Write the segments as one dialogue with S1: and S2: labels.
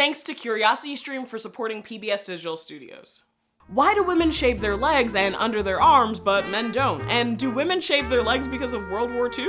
S1: Thanks to CuriosityStream for supporting PBS Digital Studios. Why do women shave their legs and under their arms, but men don't? And do women shave their legs because of World War II?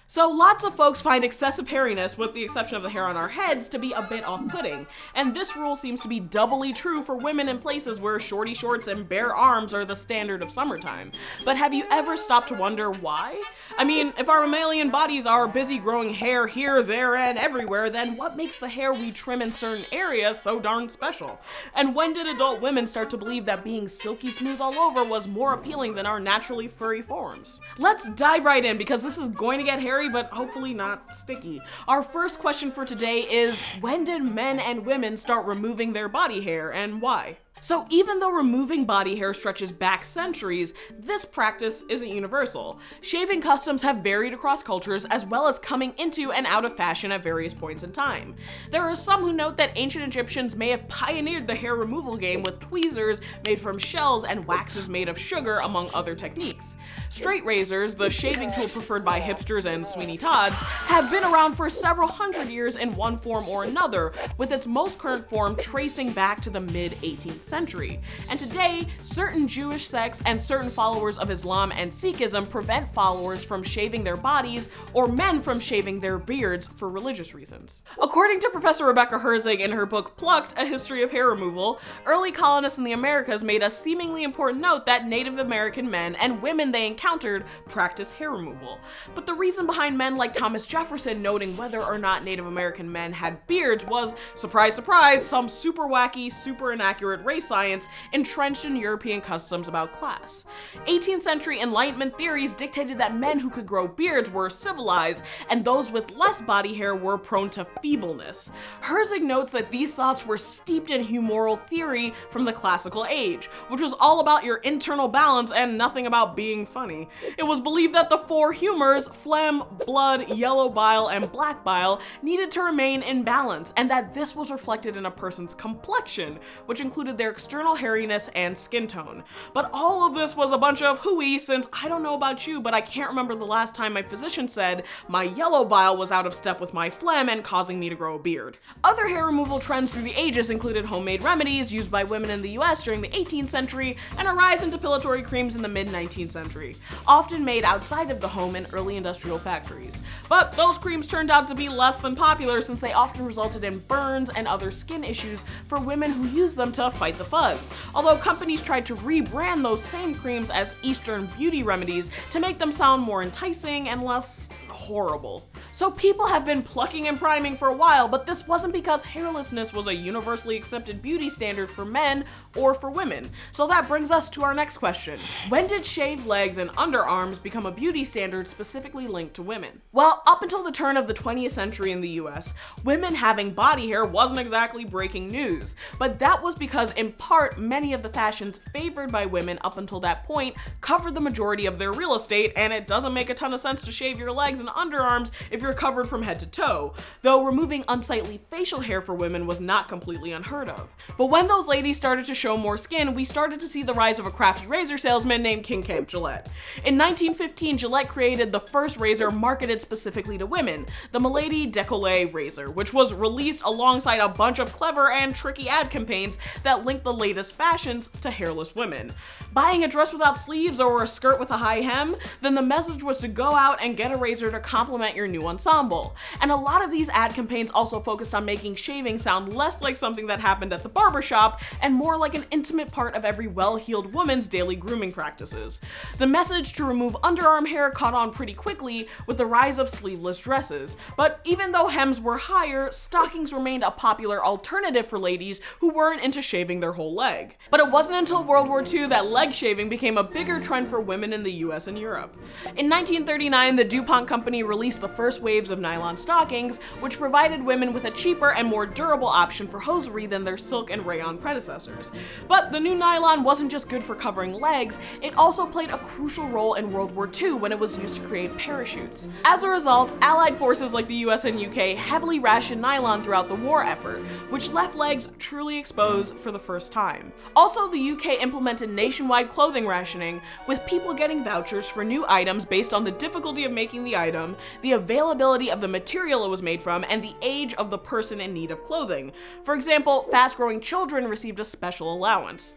S1: So lots of folks find excessive hairiness, with the exception of the hair on our heads, to be a bit off-putting, and this rule seems to be doubly true for women in places where shorty shorts and bare arms are the standard of summertime. But have you ever stopped to wonder why? I mean, if our mammalian bodies are busy growing hair here, there, and everywhere, then what makes the hair we trim in certain areas so darn special? And when did adult women start to believe that being silky smooth all over was more appealing than our naturally furry forms? Let's dive right in, because this is going to get hairy, but hopefully not sticky. Our first question for today is, when did men and women start removing their body hair, and why? So even though removing body hair stretches back centuries, this practice isn't universal. Shaving customs have varied across cultures, as well as coming into and out of fashion at various points in time. There are some who note that ancient Egyptians may have pioneered the hair removal game with tweezers made from shells and waxes made of sugar, among other techniques. Straight razors, the shaving tool preferred by hipsters and Sweeney Todds, have been around for several hundred years in one form or another, with its most current form tracing back to the mid-18th century. And today, certain Jewish sects and certain followers of Islam and Sikhism prevent followers from shaving their bodies or men from shaving their beards for religious reasons. According to Professor Rebecca Herzig in her book Plucked: A History of Hair Removal, early colonists in the Americas made a seemingly important note that Native American men and women they encountered practiced hair removal. But the reason behind men like Thomas Jefferson noting whether or not Native American men had beards was, surprise, surprise, some super wacky, super inaccurate race science entrenched in European customs about class. 18th century Enlightenment theories dictated that men who could grow beards were civilized, and those with less body hair were prone to feebleness. Herzig notes that these thoughts were steeped in humoral theory from the classical age, which was all about your internal balance and nothing about being funny. It was believed that the four humors, phlegm, blood, yellow bile, and black bile, needed to remain in balance, and that this was reflected in a person's complexion, which included their external hairiness and skin tone. But all of this was a bunch of hooey, since I don't know about you, but I can't remember the last time my physician said my yellow bile was out of step with my phlegm and causing me to grow a beard. Other hair removal trends through the ages included homemade remedies used by women in the US during the 18th century and a rise in depilatory creams in the mid-19th century, often made outside of the home in early industrial factories. But those creams turned out to be less than popular, since they often resulted in burns and other skin issues for women who used them to fight the fuzz, although companies tried to rebrand those same creams as Eastern beauty remedies to make them sound more enticing and less horrible. So people have been plucking and priming for a while, but this wasn't because hairlessness was a universally accepted beauty standard for men or for women. So that brings us to our next question. When did shaved legs and underarms become a beauty standard specifically linked to women? Well, up until the turn of the 20th century in the US, women having body hair wasn't exactly breaking news, but that was because in part many of the fashions favored by women up until that point covered the majority of their real estate, and it doesn't make a ton of sense to shave your legs and underarms if you're covered from head to toe, though removing unsightly facial hair for women was not completely unheard of. But when those ladies started to show more skin, we started to see the rise of a crafty razor salesman named King Camp Gillette. In 1915, Gillette created the first razor marketed specifically to women, the Milady Décolleté razor, which was released alongside a bunch of clever and tricky ad campaigns that linked the latest fashions to hairless women. Buying a dress without sleeves or a skirt with a high hem, then the message was to go out and get a razor to complement your new ensemble. And a lot of these ad campaigns also focused on making shaving sound less like something that happened at the barbershop and more like an intimate part of every well-heeled woman's daily grooming practices. The message to remove underarm hair caught on pretty quickly with the rise of sleeveless dresses, but even though hems were higher, stockings remained a popular alternative for ladies who weren't into shaving their whole leg. But it wasn't until World War II that leg shaving became a bigger trend for women in the US and Europe. In 1939, the DuPont company released the first waves of nylon stockings, which provided women with a cheaper and more durable option for hosiery than their silk and rayon predecessors. But the new nylon wasn't just good for covering legs, it also played a crucial role in World War II when it was used to create parachutes. As a result, Allied forces like the US and UK heavily rationed nylon throughout the war effort, which left legs truly exposed for the first time. Also, the UK implemented nationwide clothing rationing, with people getting vouchers for new items based on the difficulty of making the item, the availability availability of the material it was made from, and the age of the person in need of clothing. For example, fast-growing children received a special allowance.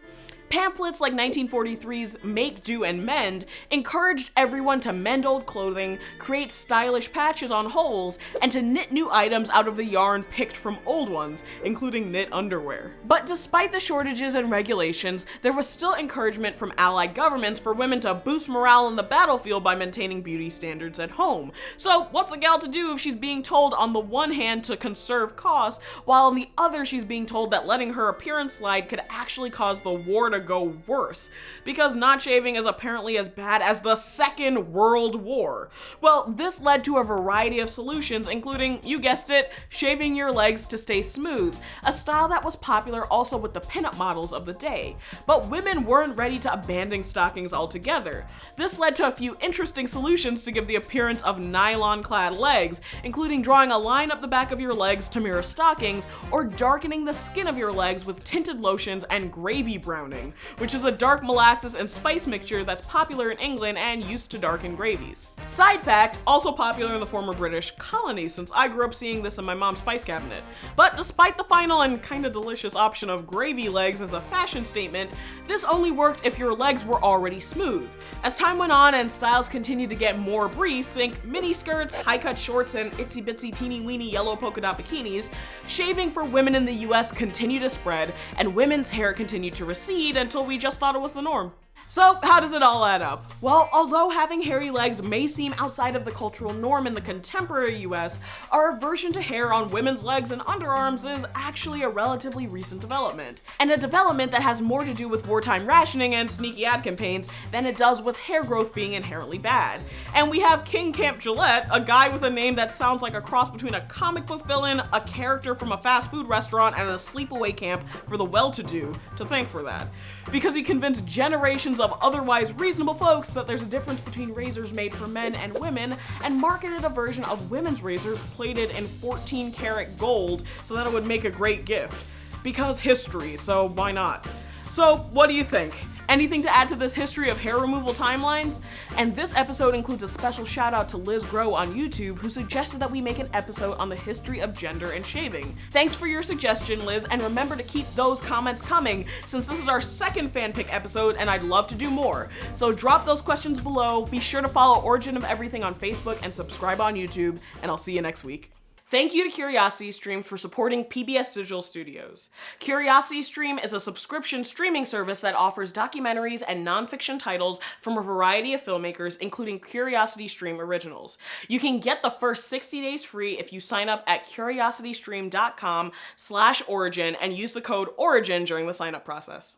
S1: Pamphlets like 1943's Make, Do, and Mend encouraged everyone to mend old clothing, create stylish patches on holes, and to knit new items out of the yarn picked from old ones, including knit underwear. But despite the shortages and regulations, there was still encouragement from Allied governments for women to boost morale in the battlefield by maintaining beauty standards at home. So what's a gal to do if she's being told on the one hand to conserve costs, while on the other she's being told that letting her appearance slide could actually cause the war to go worse, because not shaving is apparently as bad as the Second World War. Well, this led to a variety of solutions, including, you guessed it, shaving your legs to stay smooth, a style that was popular also with the pinup models of the day. But women weren't ready to abandon stockings altogether. This led to a few interesting solutions to give the appearance of nylon-clad legs, including drawing a line up the back of your legs to mirror stockings, or darkening the skin of your legs with tinted lotions and gravy browning, which is a dark molasses and spice mixture that's popular in England and used to darken gravies. Side fact, also popular in the former British colonies, since I grew up seeing this in my mom's spice cabinet. But despite the final and kinda delicious option of gravy legs as a fashion statement, this only worked if your legs were already smooth. As time went on and styles continued to get more brief, think mini skirts, high-cut shorts, and itsy-bitsy teeny-weeny yellow polka dot bikinis, shaving for women in the US continued to spread, and women's hair continued to recede until we just thought it was the norm. So how does it all add up? Well, although having hairy legs may seem outside of the cultural norm in the contemporary US, our aversion to hair on women's legs and underarms is actually a relatively recent development. And a development that has more to do with wartime rationing and sneaky ad campaigns than it does with hair growth being inherently bad. And we have King Camp Gillette, a guy with a name that sounds like a cross between a comic book villain, a character from a fast food restaurant, and a sleepaway camp for the well-to-do, to thank for that. Because he convinced generations of otherwise reasonable folks that there's a difference between razors made for men and women, and marketed a version of women's razors plated in 14-karat gold so that it would make a great gift. Because history, so why not? So what do you think? Anything to add to this history of hair removal timelines? And this episode includes a special shout out to Liz Grow on YouTube, who suggested that we make an episode on the history of gender and shaving. Thanks for your suggestion, Liz, and remember to keep those comments coming, since this is our second fan pick episode and I'd love to do more. So drop those questions below, be sure to follow Origin of Everything on Facebook and subscribe on YouTube, and I'll see you next week. Thank you to CuriosityStream for supporting PBS Digital Studios. CuriosityStream is a subscription streaming service that offers documentaries and nonfiction titles from a variety of filmmakers, including CuriosityStream originals. You can get the first 60 days free if you sign up at curiositystream.com/origin and use the code ORIGIN during the sign-up process.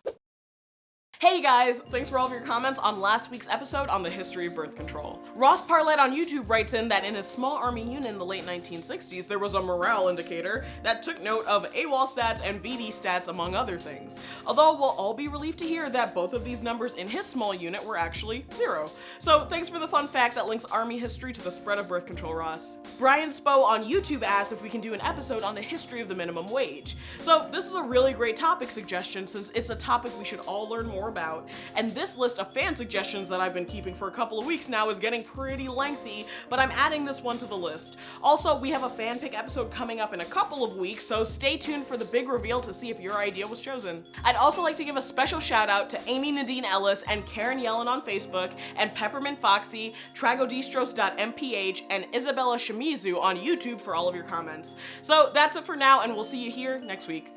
S1: Hey guys, thanks for all of your comments on last week's episode on the history of birth control. Ross Parlett on YouTube writes in that in his small army unit in the late 1960s, there was a morale indicator that took note of AWOL stats and VD stats, among other things. Although we'll all be relieved to hear that both of these numbers in his small unit were actually 0. So thanks for the fun fact that links army history to the spread of birth control, Ross. Brian Spo on YouTube asked if we can do an episode on the history of the minimum wage. So this is a really great topic suggestion, since it's a topic we should all learn more about, and this list of fan suggestions that I've been keeping for a couple of weeks now is getting pretty lengthy, but I'm adding this one to the list. Also, we have a fan pick episode coming up in a couple of weeks, so stay tuned for the big reveal to see if your idea was chosen. I'd also like to give a special shout out to Amy Nadine Ellis and Karen Yellen on Facebook, and Peppermint Foxy, Tragodistros.mph, and Isabella Shimizu on YouTube for all of your comments. So that's it for now, and we'll see you here next week.